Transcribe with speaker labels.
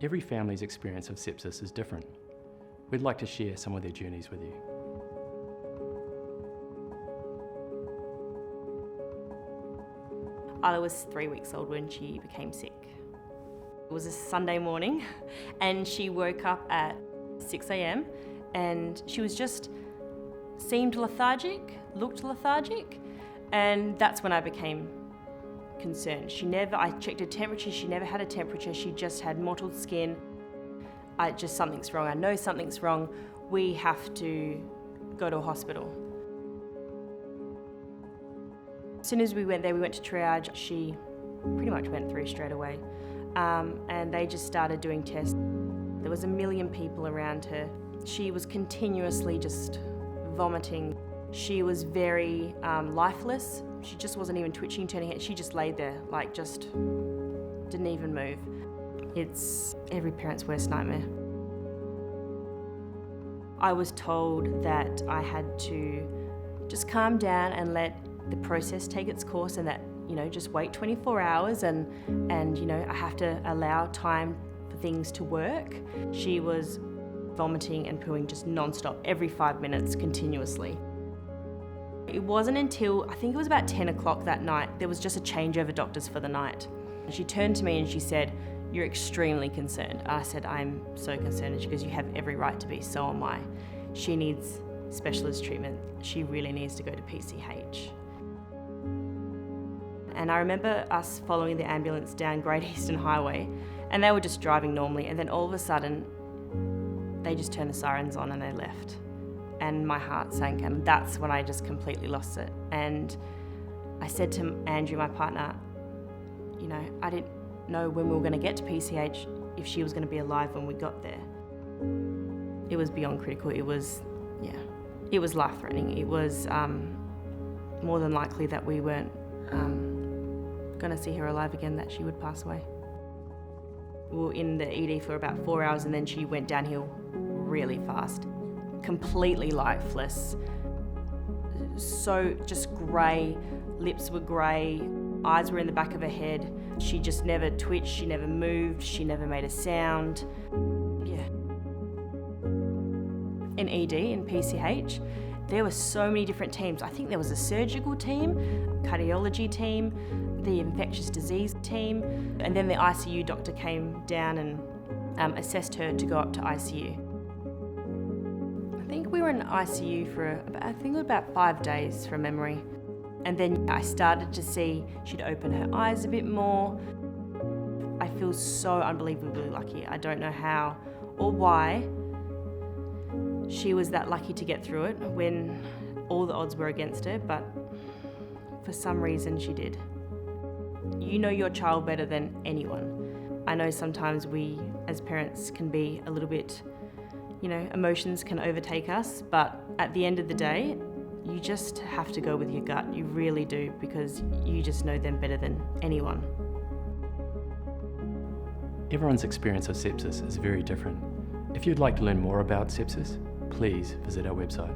Speaker 1: Every family's experience of sepsis is different. We'd like to share some of their journeys with you.
Speaker 2: Isla was 3 weeks old when she became sick. It was a Sunday morning and she woke up at 6 a.m. and she was just seemed lethargic, looked lethargic, and that's when I became concerned. I checked her temperature, she never had a temperature, she just had mottled skin. Something's wrong, I know something's wrong, we have to go to a hospital. As soon as we went there, we went to triage. She pretty much went through straight away. And they just started doing tests. There was a million people around her. She was continuously just vomiting. She was very lifeless. She just wasn't even twitching, turning it. She just laid there, like just didn't even move. It's every parent's worst nightmare. I was told that I had to just calm down and let the process take its course, and that, just wait 24 hours and I have to allow time for things to work. She was vomiting and pooing just non-stop, every 5 minutes, continuously. It wasn't until, I think it was about 10 o'clock that night, there was just a changeover doctors for the night. And she turned to me and she said, "You're extremely concerned." I said, "I'm so concerned." And she goes, "You have every right to be, so am I. She needs specialist treatment. She really needs to go to PCH." And I remember us following the ambulance down Great Eastern Highway, and they were just driving normally, and then all of a sudden, they just turned the sirens on and they left. And my heart sank, and that's when I just completely lost it. And I said to Andrew, my partner, I didn't know when we were going to get to PCH, if she was going to be alive when we got there. It was beyond critical. It was life-threatening. It was more than likely that we weren't going to see her alive again, that she would pass away. We were in the ED for about 4 hours, and then she went downhill really fast. Completely lifeless. So just grey, lips were grey, eyes were in the back of her head. She just never twitched, she never moved, she never made a sound. Yeah. In ED, in PCH, there were so many different teams. I think there was a surgical team, cardiology team, the infectious disease team, and then the ICU doctor came down and assessed her to go up to ICU. I think we were in ICU for about 5 days from memory. And then I started to see she'd open her eyes a bit more. I feel so unbelievably lucky. I don't know how or why she was that lucky to get through it when all the odds were against her, but for some reason she did. You know your child better than anyone. I know sometimes we as parents can be a little bit, emotions can overtake us, but at the end of the day, you just have to go with your gut. You really do, because you just know them better than anyone.
Speaker 1: Everyone's experience of sepsis is very different. If you'd like to learn more about sepsis, please visit our website.